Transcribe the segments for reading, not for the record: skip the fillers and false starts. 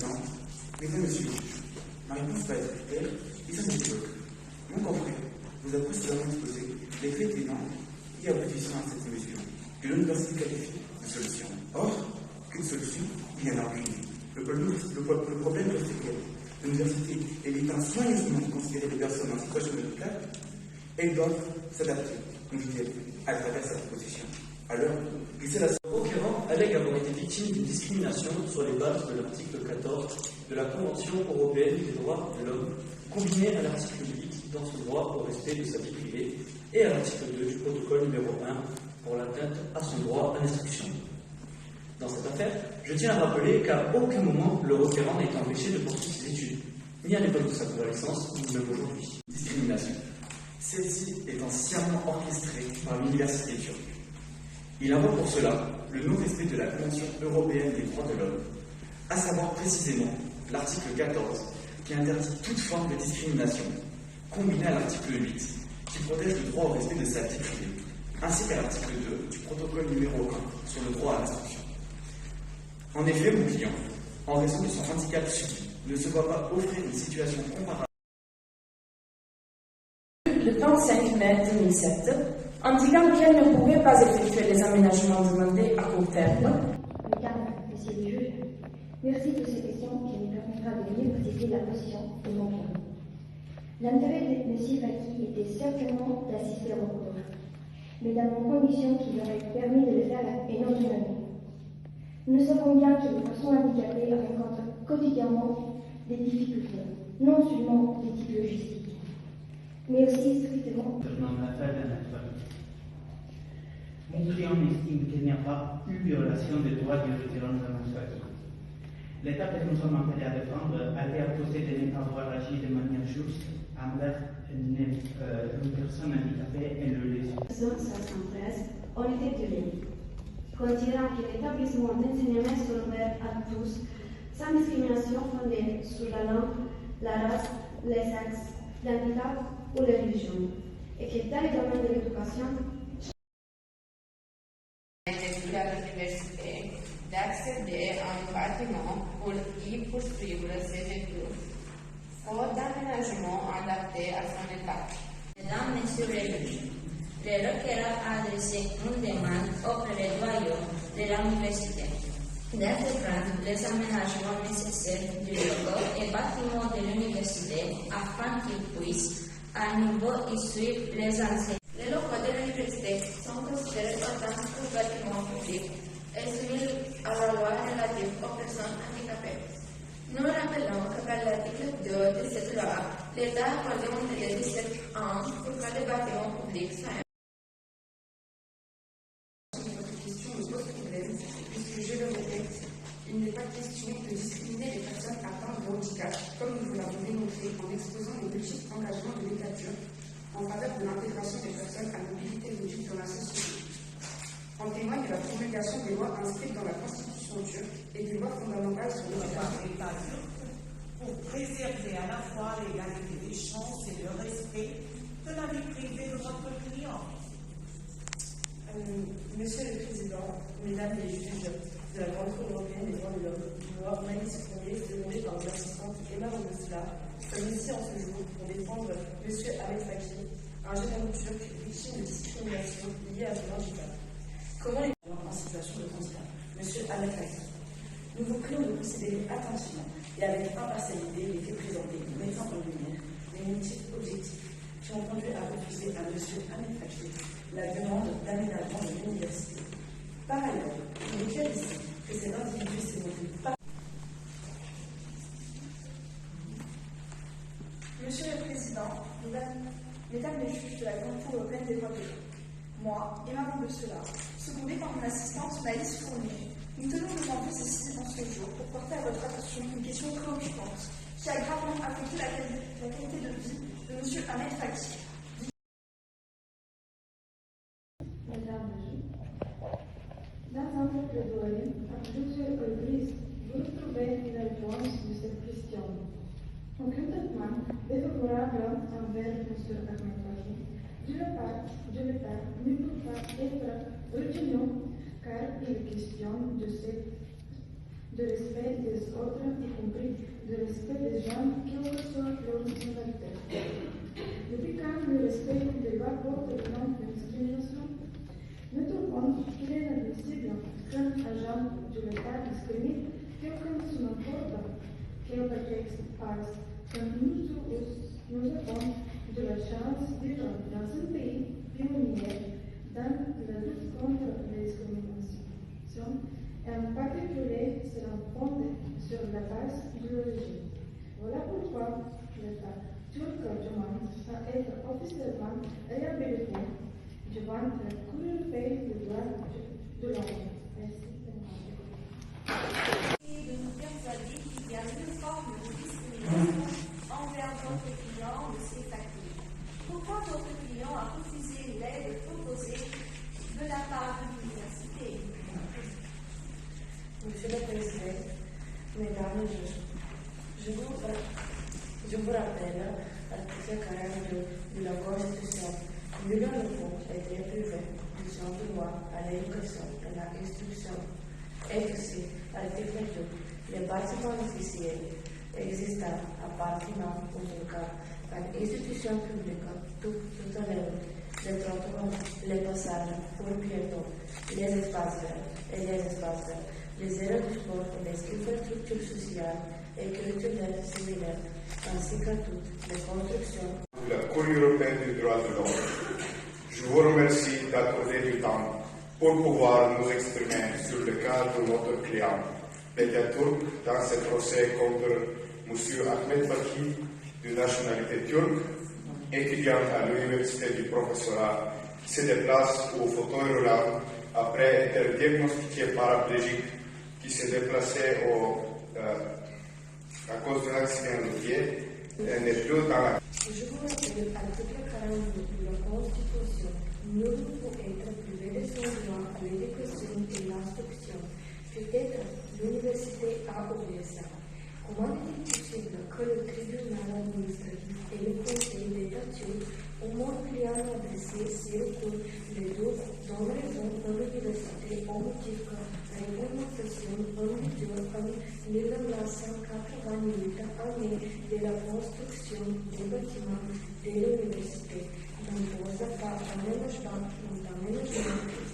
présent, mesdames, messieurs, ma réponse va être claire et sans équivoque. Mon confrère vous a précédemment exposé les faits tenants et aboutissant à cette mesure que l'université qualifie de solution. Or, qu'une solution, il n'y en a aucune. Le problème reste clair. L'université évitant soigneusement de considérer les personnes en situation de handicap, elles doivent s'adapter, nous dit-elle, à travers sa proposition. Alors, c'est la requérant allègue avoir été victime d'une discrimination sur les bases de l'article 14 de la Convention européenne des droits de l'homme, combiné à l'article 8 dans son droit au respect de sa vie privée et à l'article 2 du protocole numéro 1 pour l'atteinte à son droit à l'instruction. Dans cette affaire, je tiens à rappeler qu'à aucun moment le requérant n'a été empêché de poursuivre ses études, ni à l'époque de sa convalescence, ni même aujourd'hui. Discrimination. Celle-ci étant sciemment orchestrée par l'université turque. Il invoque pour cela le non-respect de la Convention européenne des droits de l'homme, à savoir précisément l'article 14, qui interdit toute forme de discrimination, combiné à l'article 8, qui protège le droit au respect de sa vie privée, ainsi qu'à l'article 2 du protocole numéro 1 sur le droit à l'instruction. En effet, mon client, en raison de son handicap subi, ne se voit pas offrir une situation comparable. Le 35 mai 2007, indiquant qu'elle ne pouvait pas effectuer les aménagements demandés à court terme. Mesdames, Messieurs les juges, merci de ces questions qui me permettra de mieux préciser la position de mon client. L'intérêt de M. Faki était certainement d'assister au recours, mais dans une condition qui lui aurait permis de le faire et non de l'année. Nous savons bien que les personnes handicapées rencontrent quotidiennement des difficultés, non seulement des types logistiques, mais aussi strictement. Mon client estime qu'il n'y a pas eu violation des droits du référent de Faki. L'État que nous sommes appelés à défendre a été accusé de ne pas avoir agi de manière juste envers une personne handicapée et le lésion. 513, on était duré. Considérant que l'établissement d'enseignement est ouvert à tous, sans discrimination fondée sur la langue, la race, les sexes, l'handicap ou la religion, et que dans le domaine de l'éducation, à l'université d'accéder à un bâtiment pour y poursuivre ses études, faute d'aménagement adapté à son état. Mesdames, Messieurs les juges, le requérant a adressé une demande auprès des doyens de l'université d'entreprendre les aménagements nécessaires du local et bâtiment de l'université afin qu'ils puissent à nouveau y suivre les enseignements. Les locaux de l'université sont considérés en tant que bâtiments publics et soumis à la loi relative aux personnes handicapées. Nous rappelons que par l'article 2 de cette loi, l'État a accordé un délai de 17 ans pour que les bâtiments publics soient. Puisque je le répète, il n'est pas question de discriminer les personnes atteintes de handicap, comme nous vous l'avons démontré en exposant les multiples engagements de l'État turc en faveur de l'intégration des personnes à mobilité réduite dans la société. En témoigne la promulgation des lois inscrites dans la Constitution turque et des lois fondamentales sur l'État turc pour préserver à la fois l'égalité des chances et le respect de la vie privée de votre client. Monsieur le Président, Mesdames les juges de la Grande Cour européenne des droits de l'homme, moi, Malice Fournier, demandée par nos assistantes Emma Rousseau, sommes ici en ce jour pour défendre M. Ahmet Faki, un jeune homme turc victime de discrimination liée à son handicap. Comment les gens en situation de handicap, M. Ahmet Faki? Nous vous prions de considérer attentivement et avec impartialité les faits présentés, mettant en lumière les motifs objectifs qui ont conduit à refuser à M. Ahmet Faki la demande d'aménagement de l'université. Par ailleurs, il est clair ici que cet individu s'est montré pas. Monsieur le Président, Mesdames les juges de la Grande Cour européenne des droits de l'homme, moi, Emma Rousseau, secondée par mon assistante Malice Fournier, nous tenons devant vous ici en ce jour pour porter à votre attention une question préoccupante qui a gravement affecté la qualité de vie de M. Ahmet Faki. Dans un plaidoyer, à plusieurs reprises, vous trouvez une réponse de cette question. Concrètement, défavorable envers M. Ahmet Faki, je ne peux pas être retenu car il est question de respect des autres, y compris parce que nous tous, nous avons de la chance de vivre dans un pays pionnier dans la lutte contre les discriminations, en particulier sera fondée sur la base de l'origine. Voilà pourquoi l'État turc demande à être officiellement réhabilité devant la Cour européenne des droits de l'homme. Merci. De nous persuader qu'il y a une forme de discrimination envers votre client, M. Faki. Pourquoi votre client a refusé l'aide proposée de la part de l'université? Monsieur le Président, Mesdames et Messieurs, je vous rappelle l'article 42 de la Constitution. Nul ne peut être privé de son droit à l'éducation et à l'instruction. Et aussi, l'article 2, les bâtiments officiels existant appartenant au cas à une institution publique, tout à l'heure, les trottoirs, les passages pour piétons, les espaces verts et les espaces verts, les aires de sport et les infrastructures sociales et culturelles similaires, ainsi que toutes les constructions. La Cour européenne des droits de l'homme, je vous remercie d'accorder du temps pour pouvoir nous exprimer sur le cas de notre client, l'État turc, dans ce procès contre M. Ahmet Faki, de nationalité turque, étudiant à l'université du professorat, qui se déplace au fauteuil roulant après être diagnostiqué paraplégique, qui s'est déplacé à cause d'un accident routier et n'est plus dans la... Je vous rappelle l'article 42 de la Constitution. Nul ne peut être privé de son droit à l'éducation et l'instruction. Peut-être l'université a oublié ça. Comment est-il possible que le tribunal administratif et le conseil d'État turc au moins client adressé ces recours les deux dans raison de l'université au motif que la réglementation en vigueur en 1988 année de la construction des bâtiments de l'université n'impose pas d'aménagement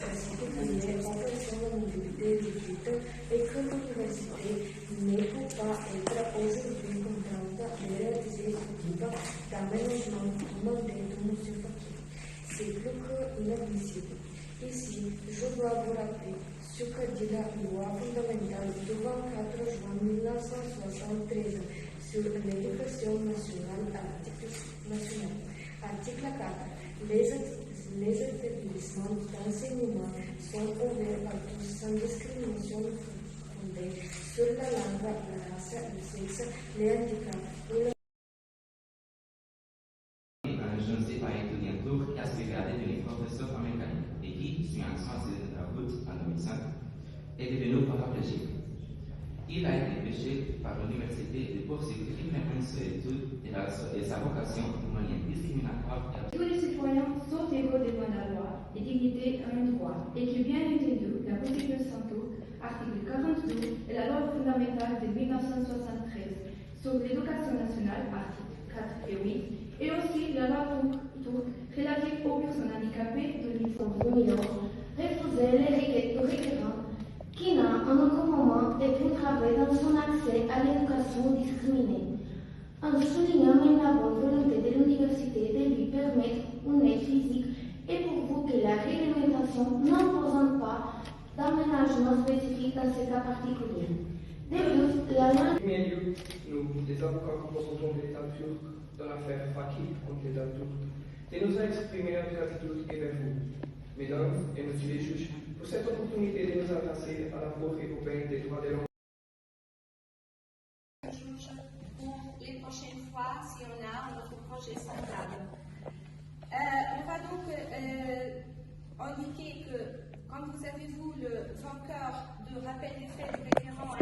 particulier aux personnes en mobilité réduite et que l'université ne peut pas être aujourd'hui contrainte de réaliser ce type d'aménagement demandé de M. Faki. C'est plus qu'inadmissible. Ici, je dois vous rappeler ce que dit la loi fondamentale du 24 juin 1973 sur l'éducation nationale, article 4. Les établissements d'enseignement sont ouverts à tous sans discrimination fondée sur la langue, la race, le sexe, les handicaps ou la... Je ne sais pas étudiant turc qui a suivi devenu professeur en mécanique et qui, suivant son accident de la route en 2005, est devenu paraplégique. Il a été empêché par l'université de poursuivre librement ses études et sa vocation de manière discriminatoire. Tous les citoyens sont égaux devant la loi et dignité un droit, et que bien entendu, la Constitution turque, article 42, et la loi fondamentale de 1973 sur l'éducation nationale, article 4 et 8, et aussi la loi turque relative aux personnes handicapées de l'Union, refuser les requérants qui n'a en aucun moment été entravé dans son accès à l'éducation discriminée. En soulignant la bonne volonté de l'université de lui permettre une aide physique et prouve que la réglementation n'impose pas d'aménagement spécifique dans ce cas particulier. De plus, la loi... En premier lieu, nous, les avocats représentants de l'État turc dans l'affaire Faki contre l'État turc, tenons à exprimer notre gratitude envers vous, mesdames et messieurs les juges, pour cette opportunité de nous adresser à la Cour européenne des droits de l'homme. Pour les prochaines fois, si on a notre projet semblable. On va donc indiquer que quand vous avez vu le vainqueur de rappel des faits du requérant